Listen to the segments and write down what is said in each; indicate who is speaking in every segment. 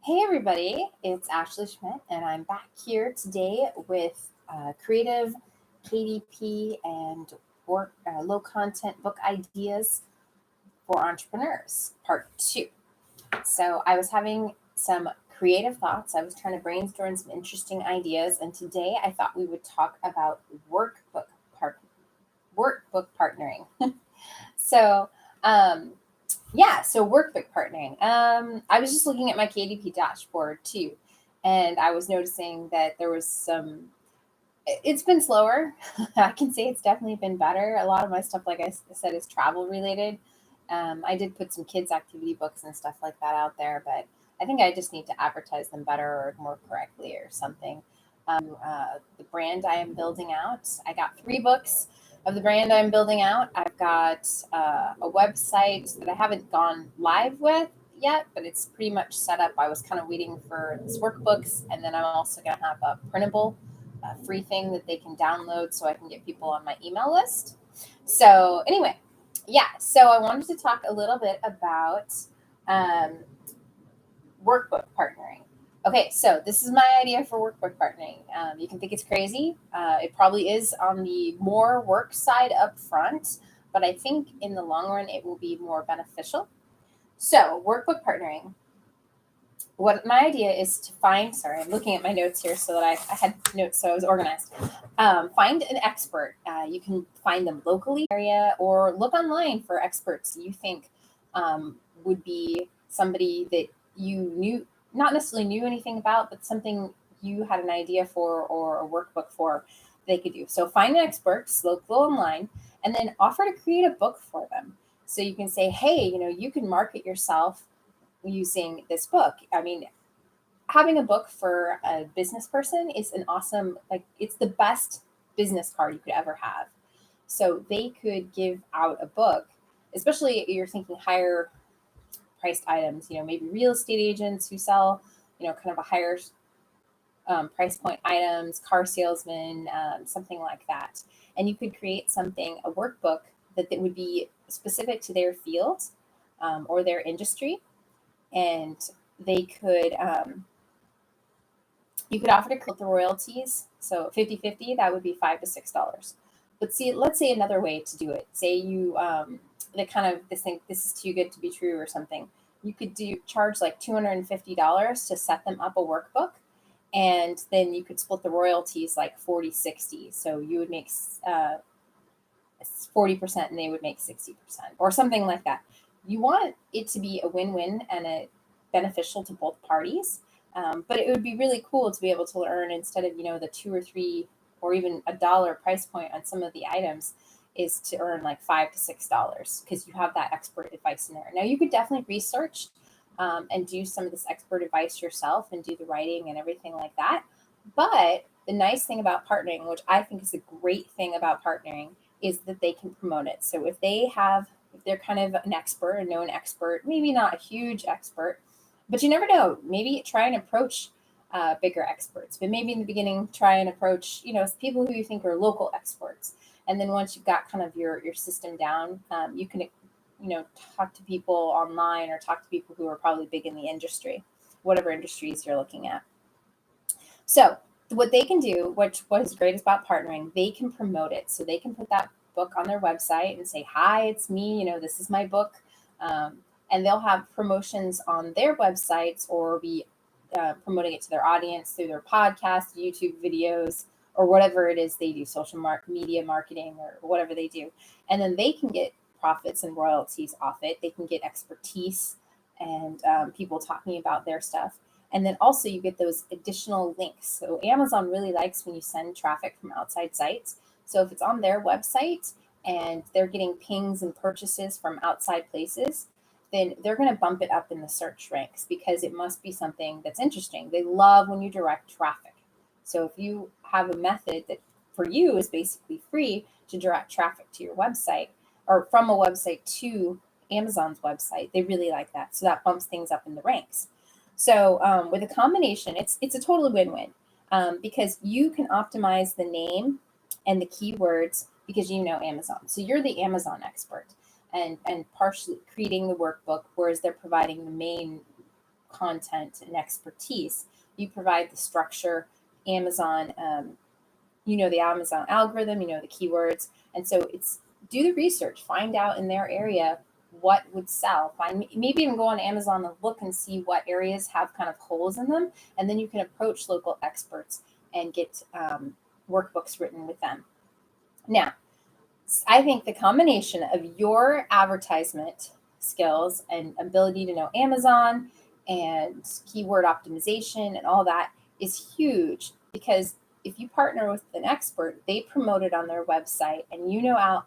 Speaker 1: Hey everybody, it's Ashley Schmidt, and I'm back here today with creative KDP and low content book ideas for entrepreneurs, part two. So I was having some creative thoughts. I was trying to brainstorm some interesting ideas, and today I thought we would talk about part workbook partnering. So um, so workbook partnering. I was just looking at my KDP dashboard too, and I was noticing that there was some. It's been slower. I can say it's definitely been better. A lot of my stuff, like I said, is travel related. I did put some kids' activity books and stuff like that out there, but I think I just need to advertise them better or more correctly or something. The brand I am building out, I got 3 books of the brand I'm building out. I've got a website that I haven't gone live with yet, but it's pretty much set up. I was kind of waiting for this workbooks, and then I'm also going to have a printable free thing that they can download so I can get people on my email list. So, anyway, so I wanted to talk a little bit about um, workbook partnering. Okay, so this is my idea for workbook partnering. You can think it's crazy. It probably is on the more work side up front, but I think in the long run it will be more beneficial. So, workbook partnering, what my idea is to find, sorry, I'm looking at my notes here so that I had notes so I was organized. Find an expert. You can find them locally area or look online for experts you think would be somebody that you knew, not necessarily knew anything about, but something you had an idea for or a workbook for they could do. So find an expert, local online, and then offer to create a book for them. So you can say, hey, you can market yourself using this book. I mean, having a book for a business person is an awesome, like, it's the best business card you could ever have. So they could give out a book, especially if you're thinking higher priced items, maybe real estate agents who sell, kind of a higher price point items, car salesmen, something like that. And you could create something, a workbook that would be specific to their field or their industry, and they could you could offer to clip the royalties. So 50-50, that would be $5 to $6. But see, let's say another way to do it. Say you the kind of this is too good to be true or something. You could charge like $250 to set them up a workbook, and then you could split the royalties like 40-60. So you would make 40% and they would make 60% or something like that. You want it to be a win-win and a beneficial to both parties. But it would be really cool to be able to earn, instead of the 2 or 3 or even $1 price point on some of the items, is to earn like $5 to $6 because you have that expert advice in there. Now you could definitely research and do some of this expert advice yourself and do the writing and everything like that. But the nice thing about partnering, which I think is a great thing about partnering, is that they can promote it. So if they're kind of an expert, a known expert, maybe not a huge expert, but you never know. Maybe try and approach bigger experts, but maybe in the beginning, try and approach, people who you think are local experts. And then once you've got kind of your system down, you can, talk to people online or talk to people who are probably big in the industry, whatever industries you're looking at. So what they can do, what is great about partnering, they can promote it. So they can put that book on their website and say, hi, it's me, this is my book. And they'll have promotions on their websites or be promoting it to their audience through their podcast, YouTube videos, or whatever it is they do, social media marketing or whatever they do. And then they can get profits and royalties off it. They can get expertise and people talking about their stuff. And then also you get those additional links. So Amazon really likes when you send traffic from outside sites. So if it's on their website and they're getting pings and purchases from outside places, then they're going to bump it up in the search ranks because it must be something that's interesting. They love when you direct traffic. So if you have a method that for you is basically free to direct traffic to your website or from a website to Amazon's website, they really like that. So that bumps things up in the ranks. So with a combination, it's a totally win-win because you can optimize the name and the keywords because you know Amazon. So you're the Amazon expert and partially creating the workbook, whereas they're providing the main content and expertise. You provide the structure. Amazon, the Amazon algorithm, the keywords. And so it's do the research, find out in their area what would sell. Maybe even go on Amazon and look and see what areas have kind of holes in them. And then you can approach local experts and get workbooks written with them. Now, I think the combination of your advertisement skills and ability to know Amazon and keyword optimization and all that is huge, because if you partner with an expert, they promote it on their website, and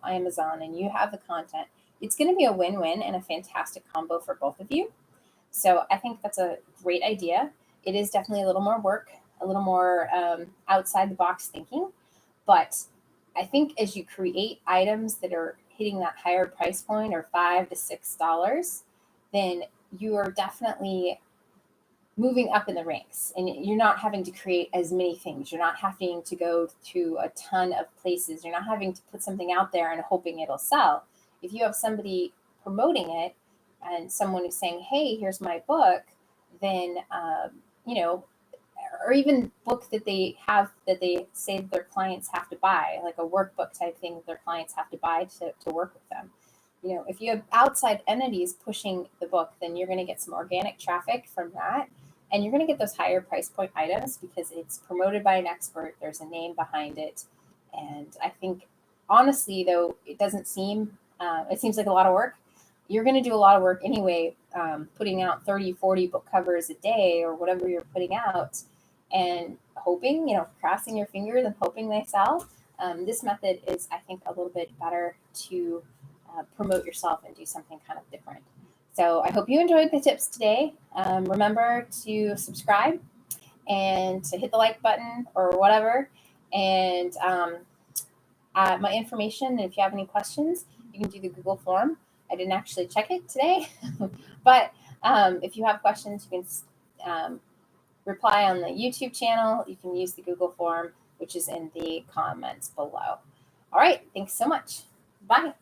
Speaker 1: Amazon and you have the content, it's going to be a win-win and a fantastic combo for both of you. So I think that's a great idea. It is definitely a little more work, a little more outside the box thinking, but I think as you create items that are hitting that higher price point, or $5 to $6, then you are definitely moving up in the ranks, and you're not having to create as many things. You're not having to go to a ton of places. You're not having to put something out there and hoping it'll sell. If you have somebody promoting it and someone who's saying, hey, here's my book, then, or even book that they say that their clients have to buy, like a workbook type thing that their clients have to buy to work with them. If you have outside entities pushing the book, then you're going to get some organic traffic from that. And you're going to get those higher price point items because it's promoted by an expert. There's a name behind it. And I think, honestly, though, it seems like a lot of work. You're going to do a lot of work anyway, putting out 30, 40 book covers a day or whatever you're putting out, and hoping, crossing your fingers and hoping they sell. This method is, I think, a little bit better to promote yourself and do something kind of different. So I hope you enjoyed the tips today. Remember to subscribe and to hit the like button or whatever. And my information, and if you have any questions, you can do the Google form. I didn't actually check it today, but if you have questions, you can reply on the YouTube channel. You can use the Google form, which is in the comments below. All right. Thanks so much. Bye.